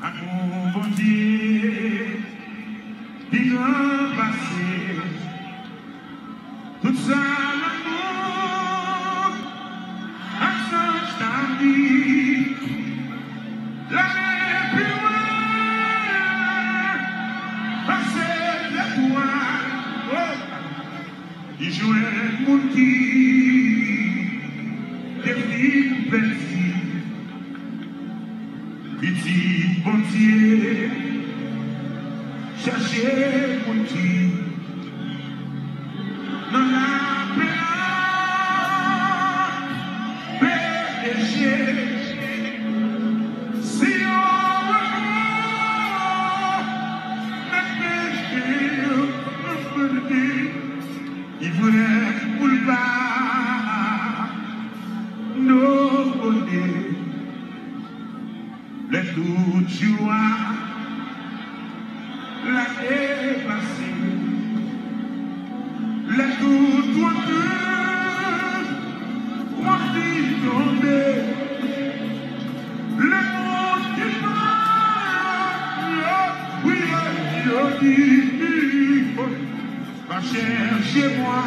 à mon bon Dieu, il grand passé, tout ça l'amour, un sens ta vie, la plus loin, passer l'étoile, oh, il jouait mon petit, des filles belles filles. Petit bon Dieu, cherchez mon Dieu, dans la paix, péché, si on veut le péché, il voulait pour le bas, nos bonnets. Les tout joie, la dépassée, les tout toiteux, moi qui tombé, les mots qui parlent, oui, je dis, va chercher moi,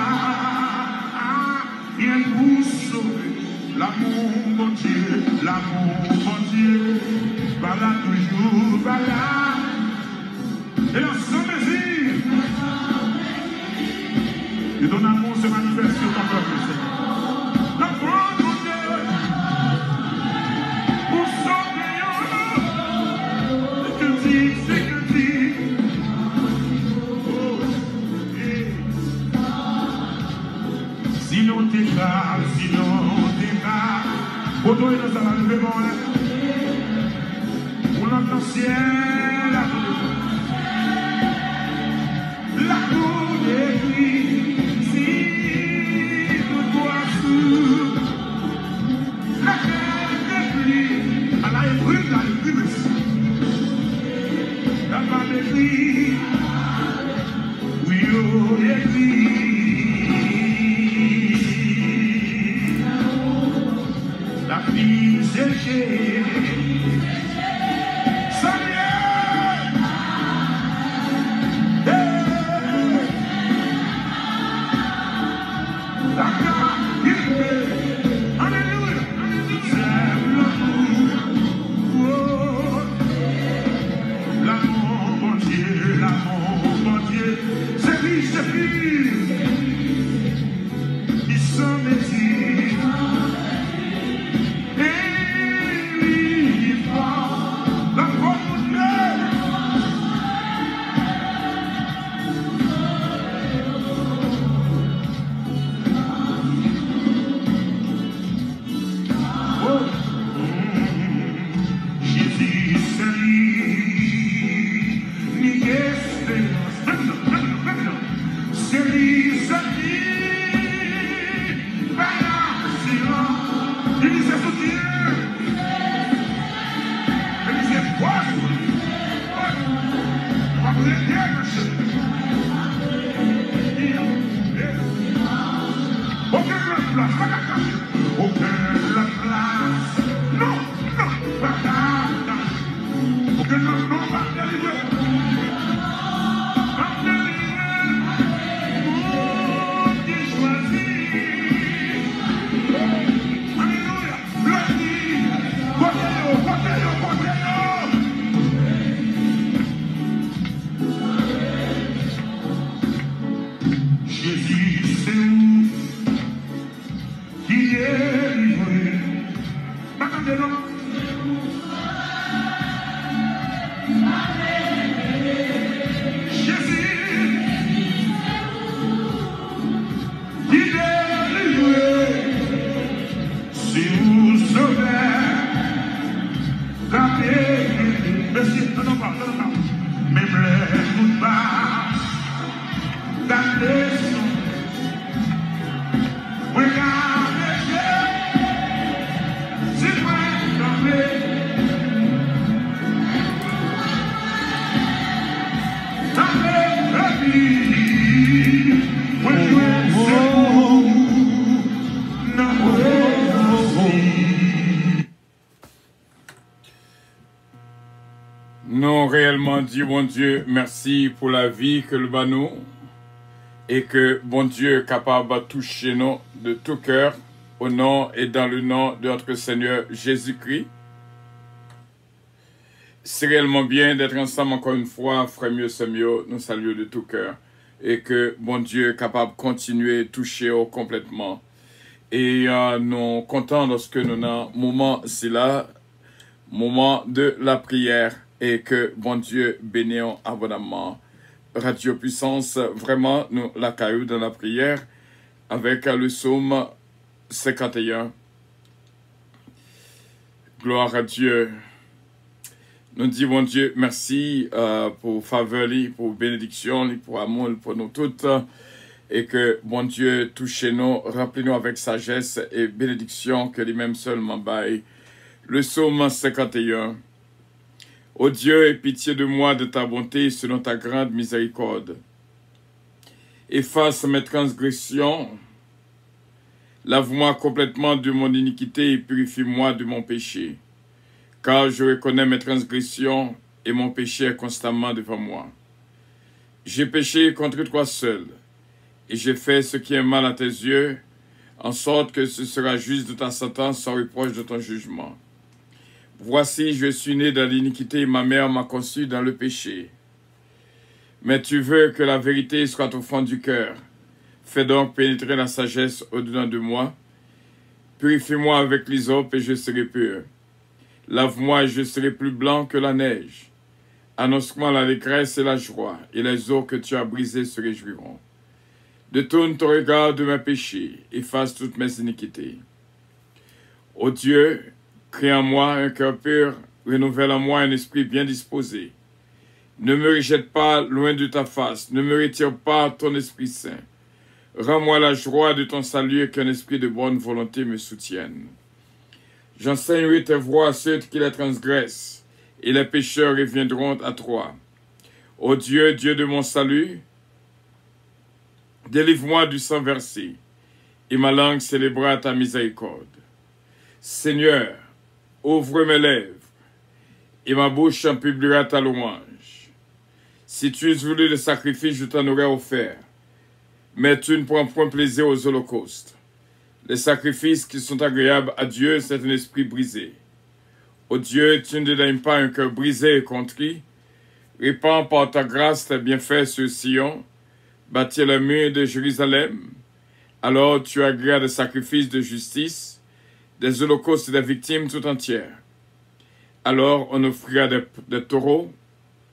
rien pour sauver l'amour, mon Dieu, l'amour, mon Dieu. Voilà toujours, voilà. Et là, sans désir. Et ton amour se manifeste sur ton peuple, Seigneur. La foi, mon Dieu, pour sauver, c'est que dit, c'est que dit. Oh, sinon t'es grave, sinon t'es grave. Pour toi, ça va lever bon là. Pour notre ciel, la cour des nuits, si tout doit sous la terre des pluies, à la ébruite, à l'ébruite, la part des pluies, oui, oh, des pluies, la fille séchée. Nous réellement dire, bon Dieu, merci pour la vie que le bat nous et que, bon Dieu, est capable de toucher nous de tout cœur au nom et dans le nom de notre Seigneur Jésus-Christ. C'est réellement bien d'être ensemble encore une fois, frère mieux, c'est mieux, nous saluons de tout cœur et que, bon Dieu, est capable de continuer à toucher complètement. Et nous contents lorsque nous avons un moment, c'est là, moment de la prière. Et que, bon Dieu, bénisse abondamment. Radio Puissance, vraiment, nous l'accueillons dans la prière avec le psaume 51. Gloire à Dieu. Nous disons, bon Dieu, merci pour faveur, pour bénédiction, pour amour, pour nous toutes. Et que, bon Dieu, touchez-nous, remplis-nous avec sagesse et bénédiction que lui-même seulement baille. Le psaume 51. Ô Dieu, aie pitié de moi de ta bonté selon ta grande miséricorde. Efface mes transgressions, lave-moi complètement de mon iniquité et purifie-moi de mon péché. Car je reconnais mes transgressions et mon péché est constamment devant moi. J'ai péché contre toi seul, et j'ai fait ce qui est mal à tes yeux, en sorte que ce sera juste de ta sentence sans reproche de ton jugement. Voici, je suis né dans l'iniquité et ma mère m'a conçu dans le péché. Mais tu veux que la vérité soit au fond du cœur. Fais donc pénétrer la sagesse au-dedans de moi. Purifie-moi avec l'hysope et je serai pur. Lave-moi et je serai plus blanc que la neige. Annonce-moi l'allégresse et la joie, et les eaux que tu as brisées se réjouiront. Détourne ton regard de mes péchés, efface toutes mes iniquités. Ô Dieu, crée en moi un cœur pur, renouvelle en moi un esprit bien disposé. Ne me rejette pas loin de ta face, ne me retire pas ton Esprit Saint. Rends-moi la joie de ton salut et qu'un esprit de bonne volonté me soutienne. J'enseignerai tes voies à ceux qui les transgressent, et les pécheurs reviendront à toi. Ô Dieu, Dieu de mon salut, délivre-moi du sang versé, et ma langue célébrera ta miséricorde. Seigneur, ouvre mes lèvres, et ma bouche en publiera ta louange. Si tu es voulu le sacrifice, je t'en aurais offert, mais tu ne prends point plaisir aux holocaustes. Les sacrifices qui sont agréables à Dieu, c'est un esprit brisé. Ô Dieu, tu ne dédaignes pas un cœur brisé et contrit. Répands par ta grâce tes bienfaits sur Sion, bâtis le mur de Jérusalem. Alors tu agréas des sacrifices de justice, des holocaustes et des victimes tout entières. Alors on offrira des taureaux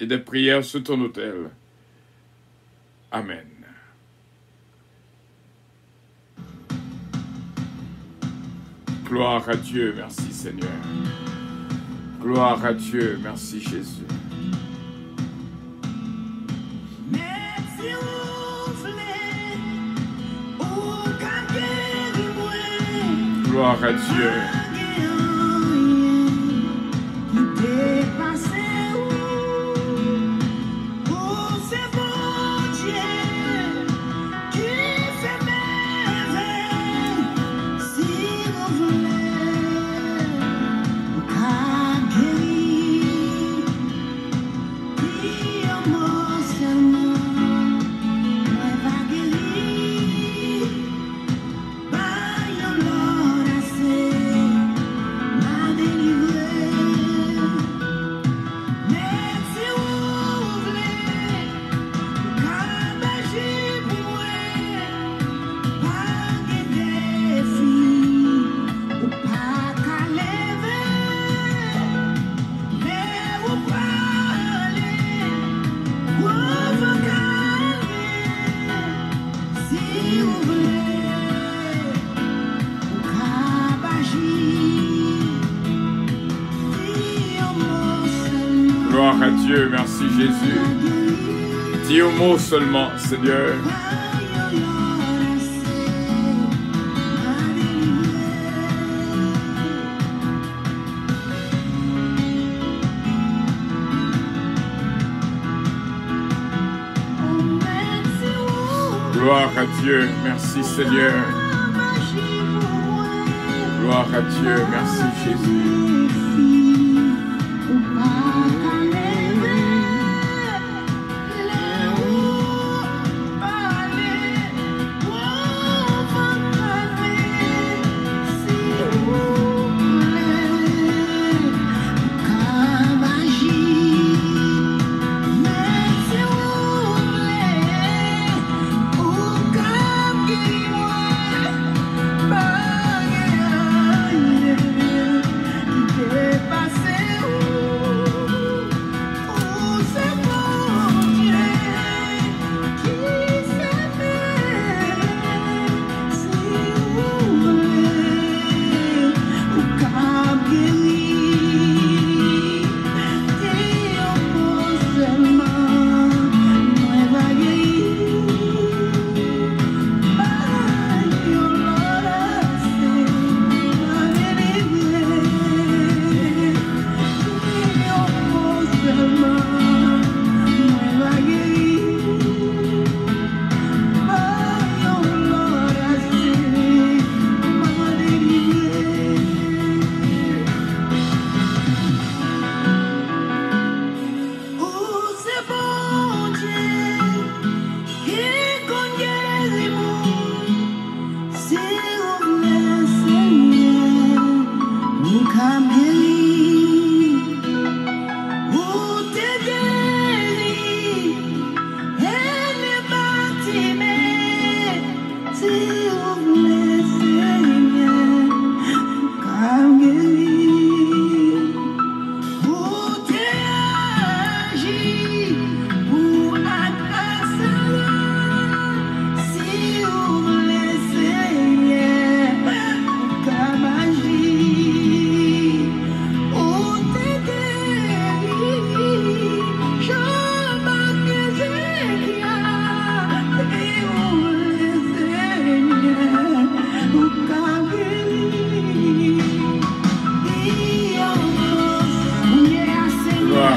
et des prières sur ton autel. Amen. Gloire à Dieu, merci Seigneur. Gloire à Dieu, merci Jésus. Gloire à Dieu. Gloire à Dieu, merci Jésus. Dis un mot seulement, Seigneur. Gloire à Dieu, merci Seigneur. Gloire à Dieu, merci Jésus.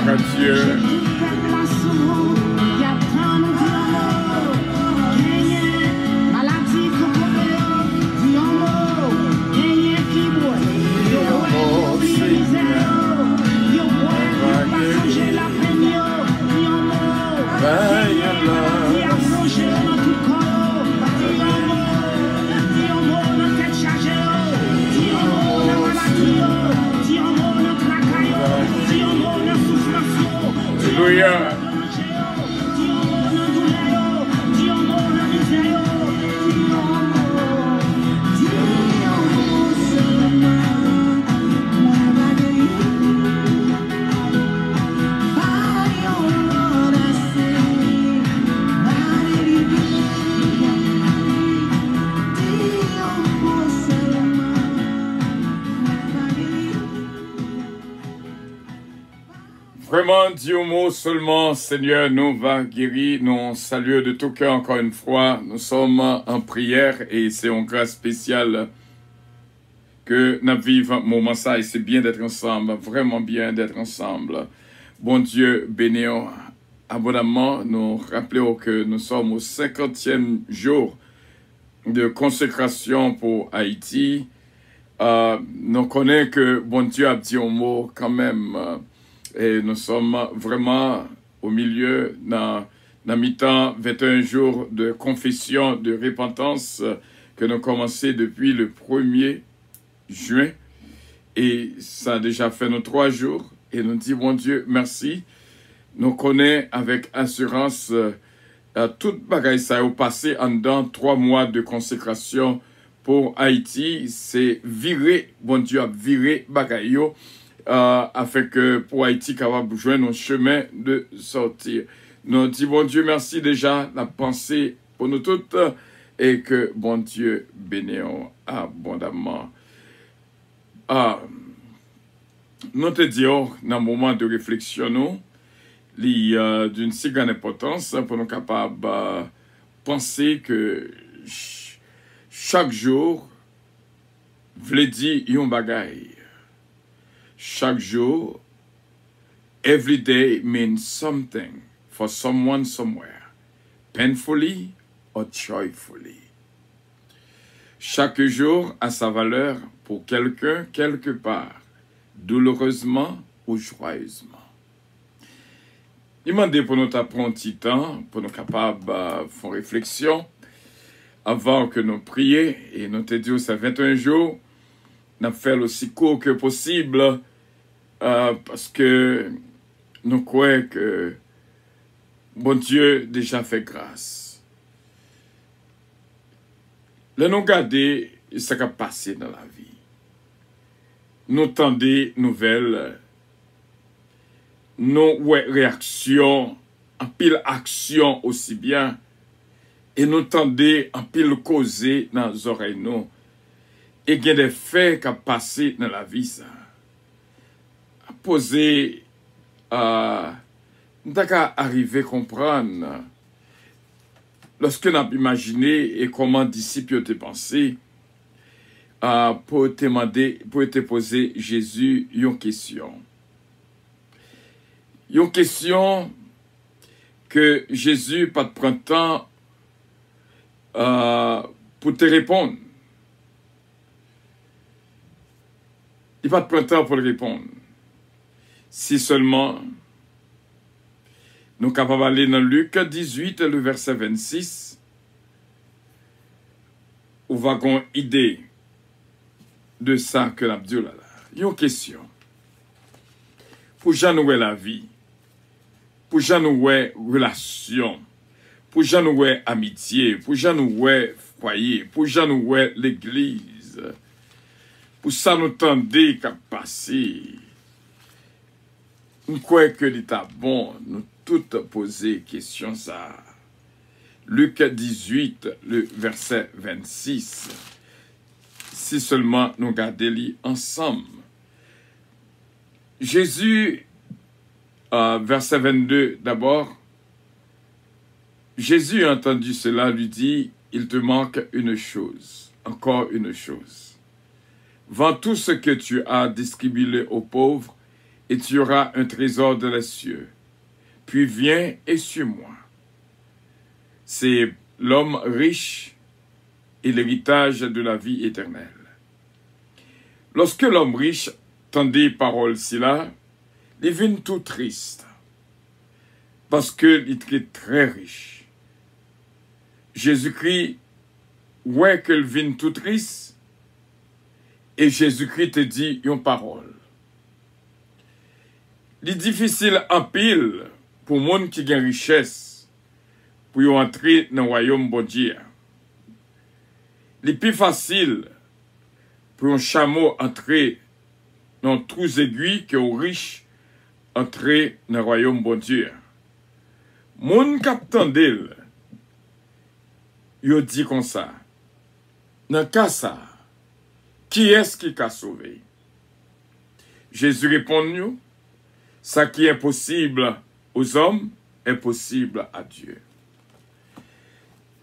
Gloire à Dieu. Alléluia. Vraiment, Dieu mot seulement, Seigneur, nous va guérir, nous saluons de tout cœur encore une fois. Nous sommes en prière et c'est une grâce spéciale que nous vivons moment ça et c'est bien d'être ensemble, vraiment bien d'être ensemble. Bon Dieu, bénissons abondamment, nous rappelons que nous sommes au 50e jour de consécration pour Haïti. Nous connaissons que bon Dieu a dit un mot quand même. Et nous sommes vraiment au milieu, dans mi-temps, 21 jours de confession, de repentance que nous commençons depuis le 1er juin. Et ça a déjà fait nos 3 jours. Et nous disons, bon Dieu, merci. Nous connaissons avec assurance toute bagaille ça au passé en dedans 3 mois de consécration pour Haïti. C'est virer, bon Dieu a viré bagaille afin que pour Haïti capable joindre un chemin de sortir. Nous disons, bon Dieu, merci déjà, la pensée pour nous toutes, et que bon Dieu bénisse abondamment. Nous te disons, dans un moment de réflexion, d'une si grande importance pour nous capables de penser que chaque jour, veut dire un bagaille. Chaque jour, every day means something for someone somewhere, painfully or joyfully. Chaque jour a sa valeur pour quelqu'un quelque part, douloureusement ou joyeusement. Demandez pour nous prendre un petit temps, pour nous capables de faire réflexion, avant que nous prions, et nous te disons, c'est 21 jours, nous faisons aussi court que possible, parce que nous croyons que bon Dieu déjà fait grâce. Là, nous regardons ce qui a passé dans la vie. Nous tendons nouvelles, nos réactions, en pile action aussi bien, et nous tendons en pile causer dans les oreilles nous. Et il y a des faits qui ont passé dans la vie, ça. À poser, nous avons arrivé à comprendre, lorsque nous avons imaginé et comment disciples ont pensé, pour te demander, pour te poser Jésus une question. Une question que Jésus pas de prendre temps pour te répondre. Il va te prendre temps pour le répondre. Si seulement nous sommes capables d'aller dans Luc 18, le verset 26, où va qu'on idée de ça que l'Abdou là. Il y a une question. Pour janouer la vie, pour janouer relation, pour janouer amitié, pour janouer foyer, pour janouer l'église, pour ça nous tendez qu'à passer. Nous croyons que l'état bon, nous toutes poser question ça. Luc 18, le verset 26. Si seulement nous gardons ensemble. Jésus, verset 22 d'abord, Jésus a entendu cela, lui dit, il te manque une chose, encore une chose. Vends tout ce que tu as, distribue-le aux pauvres, et tu auras un trésor dans les cieux. Puis viens et suis-moi. C'est l'homme riche et l'héritage de la vie éternelle. Lorsque l'homme riche tendait parole ci là, il vient tout triste, parce qu'il était très riche. Jésus-Christ, ouais qu'il vient tout triste, et Jésus-Christ te dit une parole. Il est difficile en pile pour les gens qui ont richesse pour entrer dans le royaume de Dieu. Il est plus facile pour un chameau entrer dans trous aiguilles que aux riches entrer dans le royaume de Dieu. Mon capitaine d'elle, il dit comme ça. Dans le cas ça, qui est-ce qui a sauvé? Jésus répond nous, ça qui est impossible aux hommes est possible à Dieu.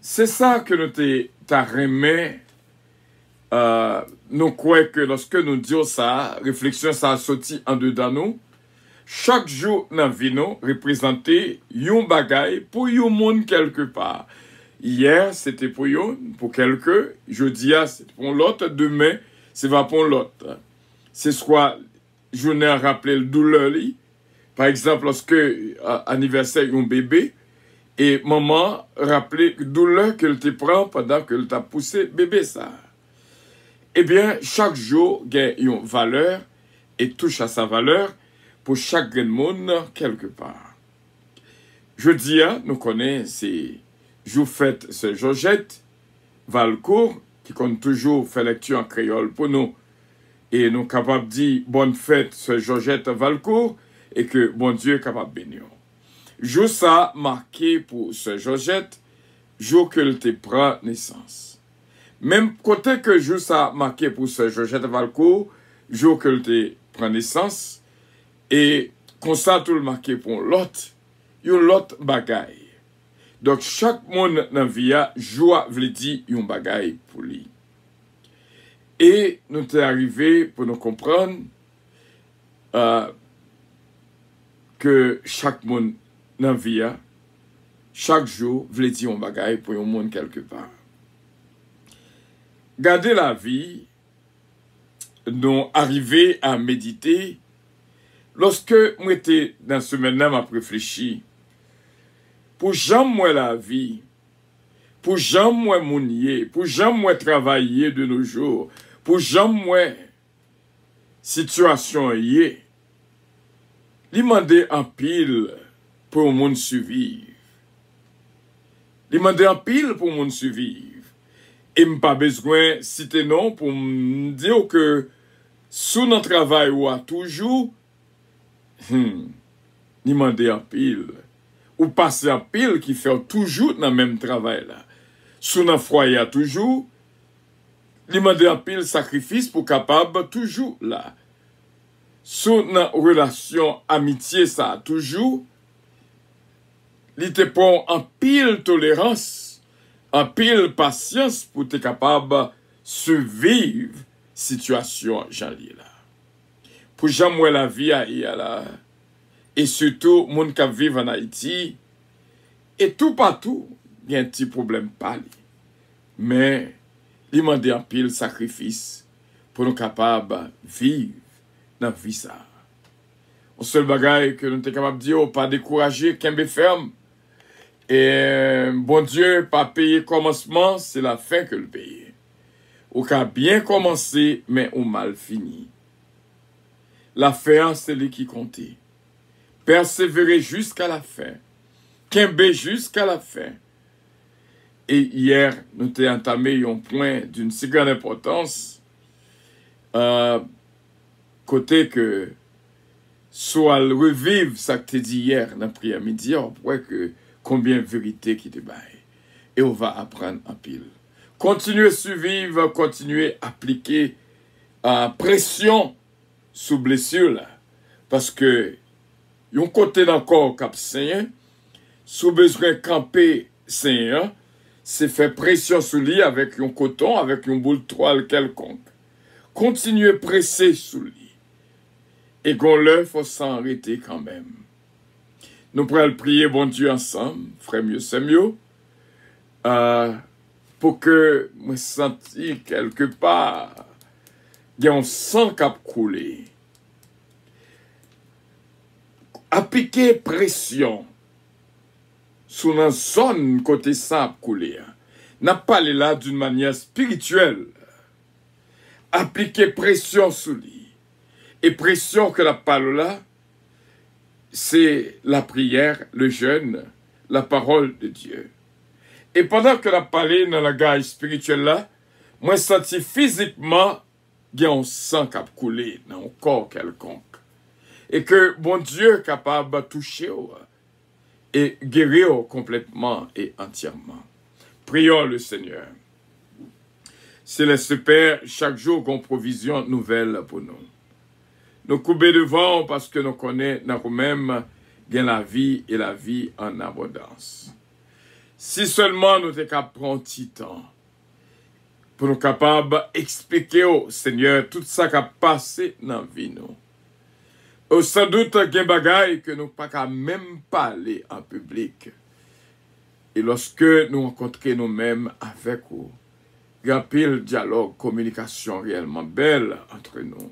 C'est ça que nous t'arrêmons. Nous croyons que lorsque nous disons ça, réflexion ça a sorti en dedans nous. Chaque jour dans la vie nous représenter un bagay pour un monde quelque part. Hier c'était pour quelqu'un, jeudi c'était pour l'autre, demain c'est va pour l'autre. C'est soit journée à rappeler le douleur li. Par exemple lorsque anniversaire un bébé et maman rappelait douleur qu'elle te prend pendant qu'elle t'a poussé bébé ça. Eh bien, chaque jour gagne une valeur et touche à sa valeur pour chaque grand monde quelque part. Jeudi, nous connaissons ces jours fêtes Saint Georgette, Valcourt, qui compte toujours fait lecture en créole pour nous. Et nous sommes capables de dire bonne fête Saint Georgette, Valcourt, et que bon Dieu est capable de bénir. Jour ça marqué pour Saint Georgette, jour qu'elle te prend naissance. Même côté que jour ça marqué pour Saint Georgette Valcourt, jour qu'elle te prend naissance, et comme ça tout le marqué pour l'autre bagaille. Donc chaque monde dans la vie a joie veut dire un bagaille pour lui. Et nous sommes arrivés pour nous comprendre que chaque monde dans la vie a chaque jour veut dire un bagaille pour un monde quelque part. Gardez la vie, nous arriver à méditer. Lorsque moi j'étais dans ce moment, je réfléchi, pour jamais moi la vie, pour jamais moi mounier, pour jamais moi travailler de nos jours, pour jamais moi situation y il demandait en pile pour le monde survivre. Il demandait en pile pour le monde survivre. Et je n'ai pas besoin de citer non pour me dire que sous notre travail ou a toujours, demandait en pile. Ou passer en pile qui fait toujours dans le même travail là. Sous notre foyer toujours, demander en pile sacrifice pour capable toujours là. Sous notre relation amitié ça toujours, il te prend en pile tolérance, en pile patience pour être capable de survivre situation j'allais là. Pour jamais la vie à là. Et surtout, les gens qui vivent en Haïti, et tout partout, il y a un petit problème pas. Mais, il demande un pile sacrifice pour nous capables de vivre dans la vie. Le seul bagage que nous sommes capables de dire, pas décourager, qu'un ferme. Et bon Dieu, pas payer commencement, c'est la fin que le paye. Ou qu'a bien commencé, mais au mal fini. La fin, c'est lui qui compte. Persévérer jusqu'à la fin. Kembe jusqu'à la fin. Et hier, nous avons entamé un point d'une si grande importance, côté que soit le revivre ça que tu dit hier dans la prière midi, on voit que combien de vérité qui te baille. Et on va apprendre en pile. Continuez à survivre, continuez à appliquer pression sous blessure là. Parce que yon côté d'encore cap Seigneur, sous besoin camper Seigneur, c'est faire pression sur lui avec un coton, avec une boule de toile quelconque. Continuez à presser sur lui. Et qu'on leur faut s'arrêter quand même. Nous pourrons le prier, bon Dieu, ensemble, frère mieux, c'est mieux, pour que me senti quelque part, il y a un sang qui a coulé. Appliquer pression sur une zone côté ça a coulé. N'a pas là d'une manière spirituelle. Appliquer pression sur lui. Et pression que la parole là, c'est la prière, le jeûne, la parole de Dieu. Et pendant que la parole dans la gaille spirituelle là, moi senti physiquement il y a un sang qui a coulé dans un corps quelconque. Et que bon Dieu est capable de toucher et guérir complètement et entièrement. Prions le Seigneur. Céleste Père, chaque jour qu'on provision nouvelle pour nous. Nous couper devant parce que nous connaissons nous-mêmes la vie et la vie en abondance. Si seulement nous sommes capables de prendre un petit temps pour nous capables d'expliquer au Seigneur tout ça qui a passé dans la vie nous. Sans doute, il y a des bagailles que nous ne pouvons pas même parler en public. Et lorsque nous rencontrons nous-mêmes avec vous, il y a un pile dialogue, communication réellement belle entre nous.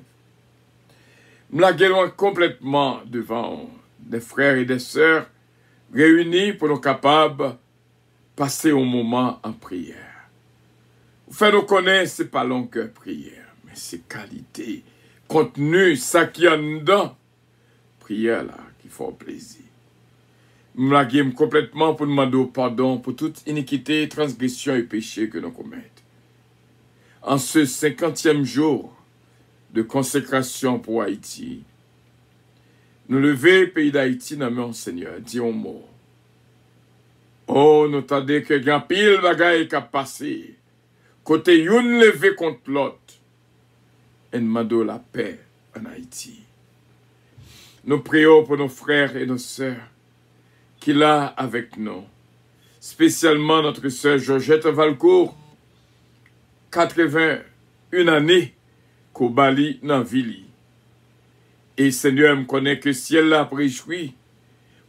Nous la guérons complètement devant des frères et des sœurs réunis pour nous capables de passer un moment en prière. Vous faites nous connaître, ce n'est pas longueur prière, mais c'est qualité, contenu, ça qui est en dedans. Prière là, qui fait plaisir. Nous la guérons complètement pour demander pardon pour toute iniquité, transgression et péché que nous commettons. En ce 50e jour de consécration pour Haïti, nous lever pays d'Haïti dans mon Seigneur, dis un mot. Oh, nous t'attendons que grand pile bagaille qui a passé, côté une levé contre l'autre, et nous demandons la paix en Haïti. Nous prions pour nos frères et nos sœurs qui là avec nous, spécialement notre sœur Georgette Valcourt, 81 années qu'au Bali dans Vili. Et Seigneur me connaît que si elle l'a réjoui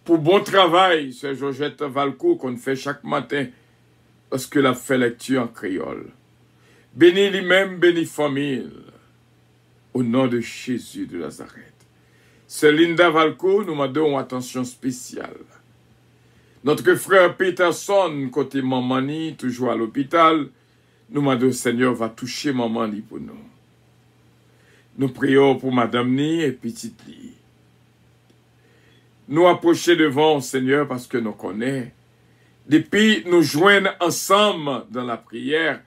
pour bon travail, sœur Georgette Valcourt qu'on fait chaque matin parce que la fait lecture en créole. Bénis lui-même, bénis famille, au nom de Jésus de Nazareth. Sœur Linda Valcourt, nous demandons une attention spéciale. Notre frère Peterson, côté Mamani, toujours à l'hôpital, nous demandons, Seigneur, va toucher Mamani pour nous. Nous prions pour Madame Ni et Petite Li. Nous approcher devant Seigneur parce que nous connaissons. Depuis nous joindre ensemble dans la prière,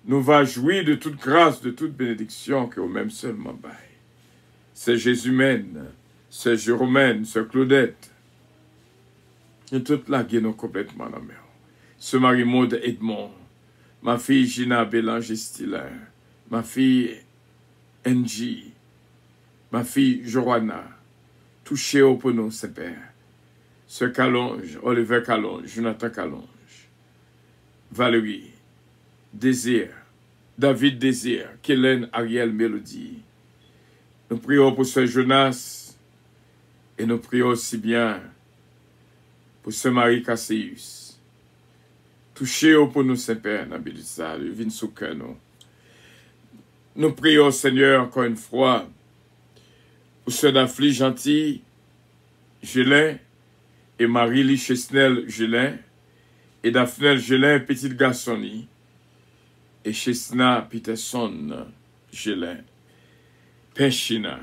nous va jouir de toute grâce, de toute bénédiction que au même seulement bail. C'est Jésus mène, c'est Jérôme, c'est Claudette. Et toute la guénon complètement dans la mer. Ce Marie-Maude Edmond, ma fille Gina Bélanger-Stiller, ma fille Angie, ma fille Joanna, touché au pono, c'est Père. Ce Calonge, Oliver Calonge, Jonathan Calonge, Valérie, Désir, David Désir, Kélène Ariel Mélodie. Nous prions pour ce Jonas et nous prions aussi bien pour ce Marie Casséus. Touché au pour nous, Saint-Père, Nabilisa, le vin sous cœur nous. Nous prions, Seigneur, encore une fois, pour ce Dafli Gentil, Gélin, et Marie-Lie Chesnel Gélin, et Daphne Gélin, petite garçonnie, et Chesna Peterson Gélin, Penchina.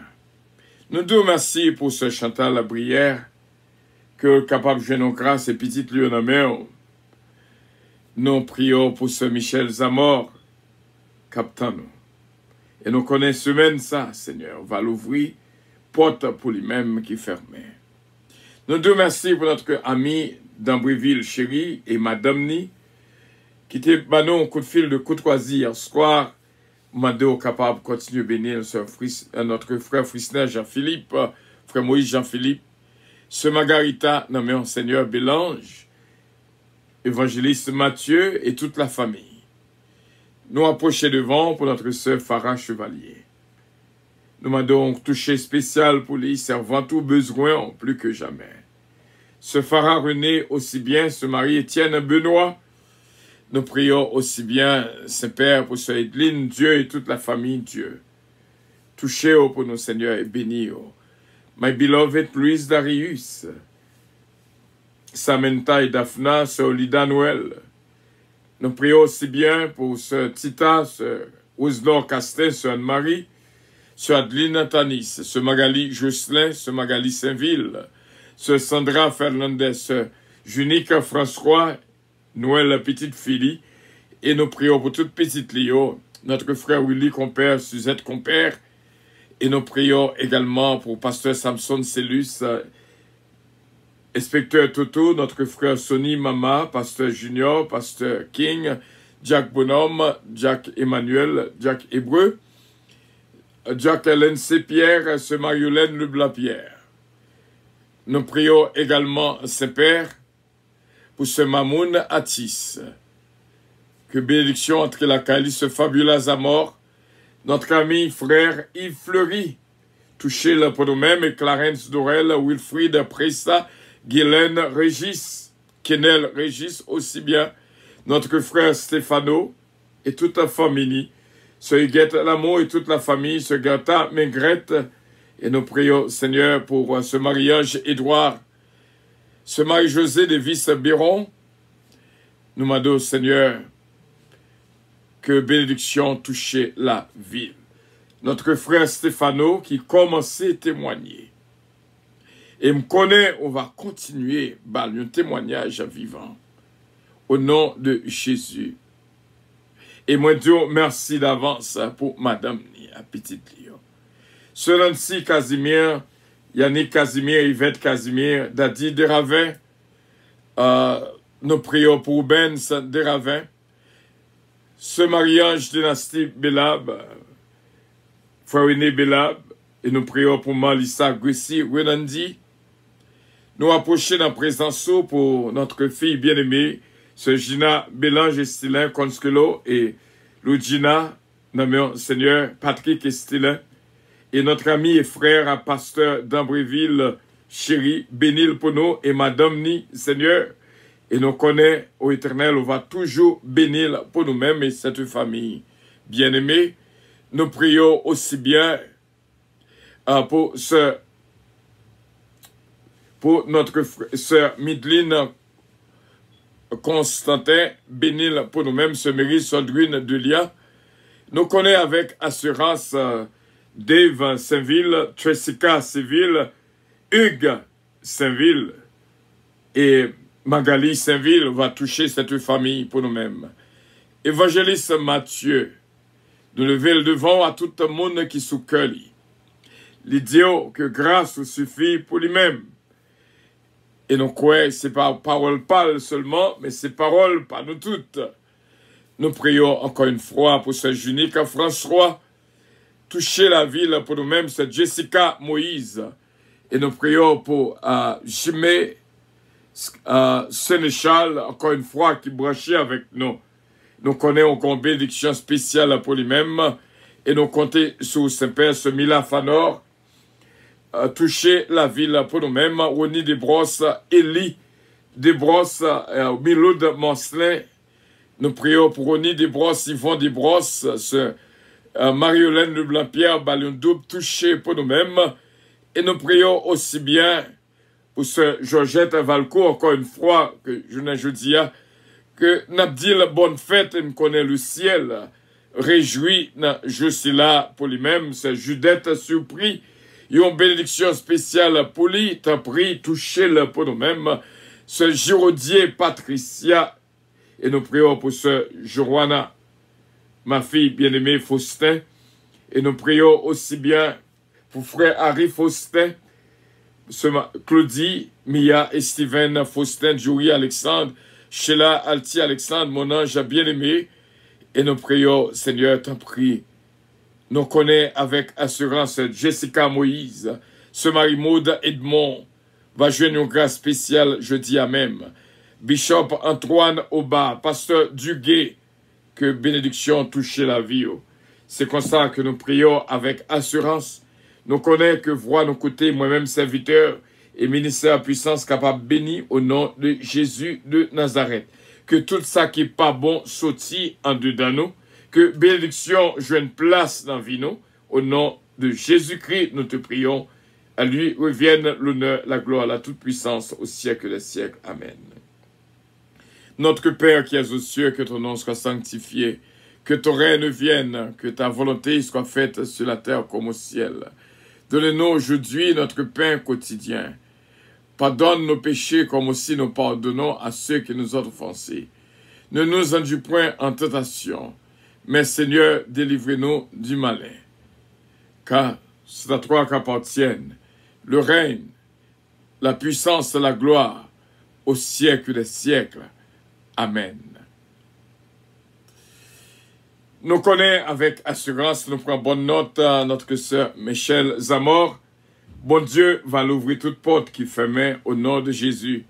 Nous nous remercions pour ce Chantal la Brière, que capable de jouer nos grâces et petite Lionel. Nous prions pour ce Michel Zamor, captain nous. Et nous connaissons semaine ça, Seigneur, va l'ouvrir, porte pour lui-même qui fermait. Nous nous remercions pour notre ami d'Ambreville chéri et Madame Ni, qui était banon un coup de fil de courtoisie hier soir, mandé capable de continuer à bénir notre frère Frisner Jean-Philippe, frère Moïse Jean-Philippe, ce Margarita, nommé en Seigneur Bélange, évangéliste Mathieu et toute la famille. Nous approcher devant pour notre sœur Farah Chevalier. Nous demandons toucher spécial pour lui, servant tout besoin plus que jamais. Ce Farah René aussi bien, ce mari Étienne Benoît. Nous prions aussi bien, Saint-Père, pour Sœur Edline, Dieu et toute la famille, Dieu. Touchez-vous pour nous, Seigneur, et bénis-vous. My beloved Louise Darius, Samantha et Daphna, Sœur Lida Noël. Nous prions aussi bien pour Sœur Tita, Sœur Ousnor Castin, Sœur Anne-Marie, Sœur Adeline Tanis, Sœur Magali Jocelyn, Sœur Magali Saint-Ville, Sœur Sandra Fernandez, Sœur Junique François, Noël la petite Philly, et nous prions pour toute petite Léo, notre frère Willy compère, Suzette compère, et nous prions également pour pasteur Samson Cellus, inspecteur Toto, notre frère Sonny Mama, pasteur Junior, pasteur King, Jack Bonhomme, Jack Emmanuel, Jack Hébreu, Jack Hélène Pierre, Sœur Mariolène Leblanc-Pierre. Nous prions également Saint-Père pour ce Mamoun Atis. Que bénédiction entre la calice fabuleuse à mort, notre ami frère Yves Fleury, touché le pour nous-mêmes, et Clarence Dorel, Wilfried Pressa, Guylaine Régis, Kenel Régis aussi bien, notre frère Stéphano et toute la famille, ce Huguette Lamour et toute la famille, ce Gerta Mengrette, et nous prions, Seigneur, pour ce mariage Édouard, ce Marie-Josée Davis Biron. Nous demandons, Seigneur, que bénédiction touche la ville. Notre frère Stéphano qui commençait à témoigner. Et me connaît, on va continuer un témoignage vivant. Au nom de Jésus. Et moi, Dieu, merci d'avance pour Madame Nia, petite Lyon. Ce Nancy Casimir, Yannick Casimir, Yvette Casimir, Dadi Desravins, nous prions pour Ben Desravins, ce mariage dynastie Belab, frère René Belab, et nous prions pour Malissa Gussi Renandi. Nous approchons dans la présence pour notre fille bien-aimée, ce Gina Bélange Estilin Consculo et Lugina, nommé Seigneur Patrick Estilin, et notre ami et frère pasteur d'Ambréville, chéri Bénil Pono et Madame Ni, Seigneur, et nous connaissons au Éternel, on va toujours bénir pour nous-mêmes et cette famille bien-aimée. Nous prions aussi bien pour notre sœur Midline Constantin, bénil pour nous-mêmes, ce mairie Sandrine Delia. Nous connaissons avec assurance Dave Saint-Ville, Tressica Saint-Ville, Hugues Saint-Ville et Magali Saint-Ville va toucher cette famille pour nous-mêmes. Évangéliste Matthieu, nous lever le devant à tout le monde qui soucueille. L'idée que grâce suffit pour lui-même. Et nous croyons, c'est pas parole parle seulement, mais c'est parole par nous toutes. Nous prions encore une fois pour ce Junique François, toucher la ville pour nous-mêmes, c'est Jessica Moïse. Et nous prions pour Jimé Sénéchal, encore une fois, qui branchait avec nous. Nous connaissons une bénédiction spéciale pour lui-même. Et nous comptons sur Saint-Père, ce Mila Fanor, toucher la ville pour nous-mêmes. Rony Desbrosses, Élie Desbrosses, Miloud Mancelin. Nous prions pour Rony Desbrosses, Yvon Desbrosses, ce Mariolène Leblanc-Pierre, Ballon Double, touché pour nous-mêmes. Et nous prions aussi bien pour ce Georgette Valcourt, encore une fois, que je dis, que n'a dit la bonne fête et me connaît le ciel. Réjoui, je suis là pour lui-même, c'est Judette surpris. Une bénédiction spéciale pour lui, t'as pris, touché-le pour nous-mêmes. Ce Giraudier Patricia, et nous prions pour ce Joanna, ma fille bien-aimée Faustin, et nous prions aussi bien pour frère Harry Faustin, ce Claudie, Mia et Steven Faustin, Joey Alexandre, Sheila Alti Alexandre, mon ange bien-aimé, et nous prions, Seigneur, t'en prie. Nous connaissons avec assurance Jessica Moïse, ce Marie-Maude Edmond, va jouer une grâce spéciale jeudi à même. Bishop Antoine Aubin, pasteur Duguay, que bénédiction touche la vie. C'est comme ça que nous prions avec assurance Nous connaissons que voix nos côtés, moi-même serviteur et ministère à puissance capable béni au nom de Jésus de Nazareth. Que tout ça qui n'est pas bon sorti en dedans nous, que bénédiction joue place dans la vie nous, au nom de Jésus-Christ, nous te prions. À lui revienne l'honneur, la gloire, la toute-puissance au siècle des siècles. Amen. Notre Père qui es aux cieux, que ton nom soit sanctifié, que ton règne vienne, que ta volonté soit faite sur la terre comme au ciel. Donne-nous aujourd'hui notre pain quotidien. Pardonne nos péchés comme aussi nous pardonnons à ceux qui nous ont offensés. Ne nous induis point en tentation, mais Seigneur, délivre-nous du malin. Car c'est à toi qu'appartiennent le règne, la puissance et la gloire au siècle des siècles. Amen. Nous connaissons avec assurance, nous prenons bonne note à notre sœur Michel Zamor. Bon Dieu va l'ouvrir toute porte qui fermait au nom de Jésus.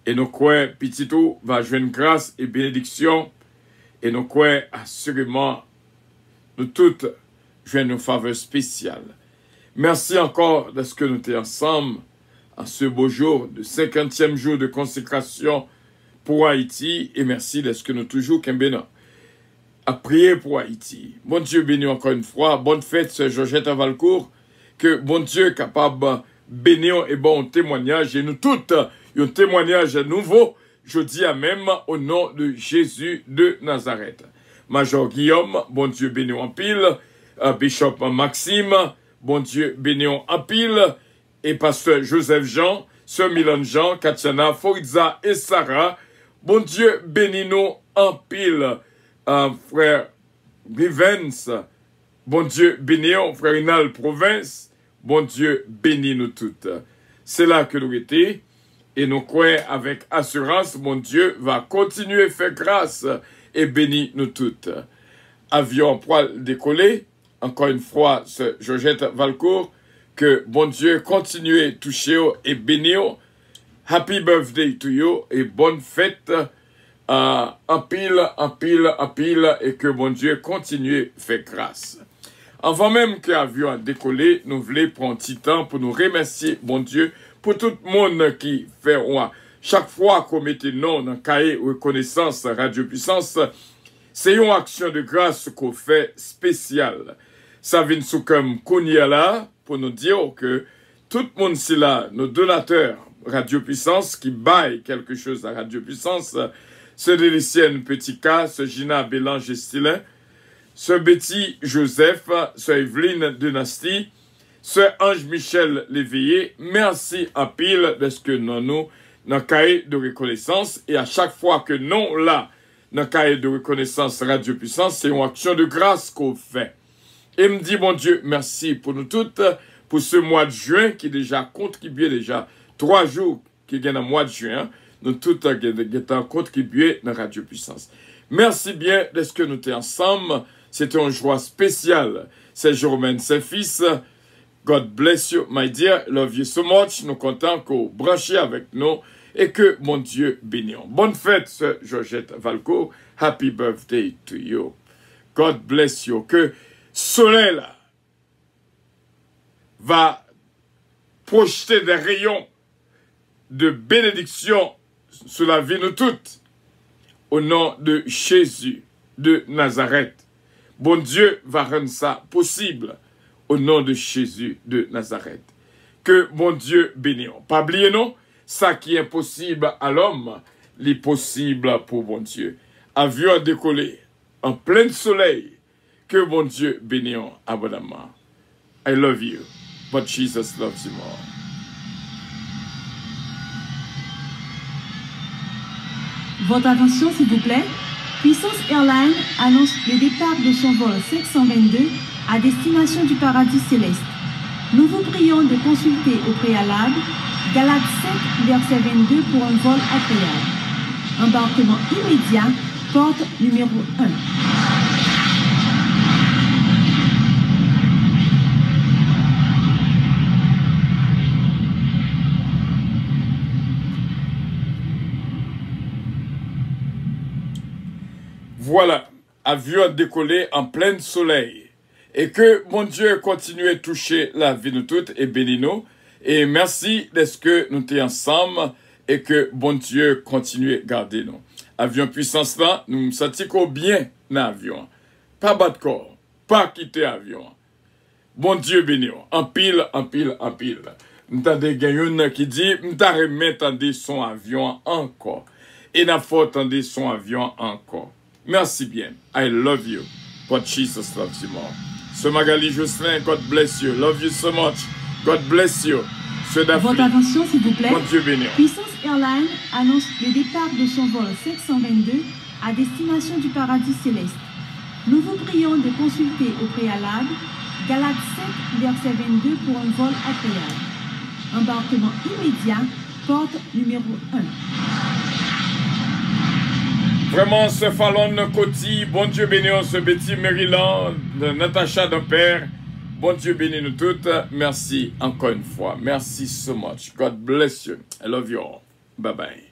Et nous croyons, petit tout, va joindre grâce et bénédiction. Et nous croyons assurément, nous toutes, joindre une faveur spéciale. Merci encore de ce que nous sommes ensemble en ce beau jour, de 50e jour de consécration pour Haïti. Et merci de ce que nous toujours à prier pour Haïti. Bon Dieu béni encore une fois. Bonne fête, Sœur Georgette Valcourt. Que bon Dieu est capable de bénir et bon témoignage. Et nous toutes, un témoignage nouveau. Je dis à même au nom de Jésus de Nazareth. Major Guillaume, bon Dieu béni en pile. Bishop Maxime, bon Dieu béni en pile. Et pasteur Joseph Jean, Sœur Milan Jean, Katiana, Foriza et Sarah. Bon Dieu béni nous en pile. Frère Rivens, bon Dieu béni, frère Inal Province, bon Dieu béni nous toutes. C'est là que nous étions et nous croyons avec assurance, mon Dieu va continuer à faire grâce et béni nous toutes. Avion poil décollé, encore une fois, Georgette Valcourt, que bon Dieu continue à toucher et bénir. Happy birthday to you et bonne fête. En pile, et que bon Dieu continue à faire grâce. Avant même que l'avion a décollé, nous voulons prendre un petit temps pour nous remercier, bon Dieu, pour tout le monde qui fait chaque fois qu'on mette nom dans le cahier reconnaissance Radio Puissance, c'est une action de grâce qu'on fait spéciale. Ça vient sous comme là pour nous dire que tout le monde c'est là, nos donateurs Radio Puissance qui baillent quelque chose à Radio Puissance, ce Délicienne Petit K, ce Gina Bélange Estilin, ce Betty Joseph, ce Evelyne Dynastie, ce Ange Michel Léveillé, merci à pile de ce que nous dans le cahier de reconnaissance. Et à chaque fois que nous là, dans le cahier de reconnaissance Radio Puissance, c'est une action de grâce qu'on fait. Et me dit, bon Dieu, merci pour nous toutes, pour ce mois de juin qui déjà contribué déjà 3 jours qui gagne le mois de juin. Nous tous avons contribué dans Radio Puissance. Merci bien de ce que nous sommes ensemble. C'était une joie spéciale. C'est Jérôme, ses fils. God bless you, my dear. Love you so much. Nous comptons que vous branchez avec nous et que mon Dieu bénisse. Bonne fête, Georgette Valcourt. Happy birthday to you. God bless you. Que soleil là va projeter des rayons de bénédiction sur la vie de nous toutes, au nom de Jésus de Nazareth. Bon Dieu va rendre ça possible, au nom de Jésus de Nazareth. Que bon Dieu bénisse. Pas oublier non, ça qui est impossible à l'homme, l'est possible pour bon Dieu. Avion à décoller, en plein soleil, que bon Dieu bénisse abondamment. I love you, but Jesus loves you more. Votre attention, s'il vous plaît. Puissance Airlines annonce le départ de son vol 522 à destination du paradis céleste. Nous vous prions de consulter au préalable Galates 5, verset 22 pour un vol agréable. Embarquement immédiat, porte numéro 1. Voilà, avion décollé en plein soleil. Et que bon Dieu continue à toucher la vie de toutes et bénis nous. Et merci d'être que nous sommes ensemble et que bon Dieu continue à garder nous. Avion puissance là, nous nous sentons bien dans l'avion. Pas battre corps, pas quitter l'avion. Bon Dieu béni, en pile, en pile, en pile. M'tendez gagne qui dit, m'ta remettre son avion encore. Et n'a faut attendre son avion encore. Merci bien. I love you. But Jesus loves you more. Ce Magali Jocelyn, God bless you. Love you so much. God bless you. Votre attention, s'il vous plaît. Bon Dieu béni. Puissance Airlines annonce le départ de son vol 522 à destination du paradis céleste. Nous vous prions de consulter au préalable Galates 7, verset 22 pour un vol agréable. Embarquement immédiat, porte numéro 1. Vraiment, ce Fallon Coty, bon Dieu béni, ce petit Maryland, Natacha d'Ampère, bon Dieu béni nous toutes. Merci encore une fois. Merci so much. God bless you. I love you all. Bye bye.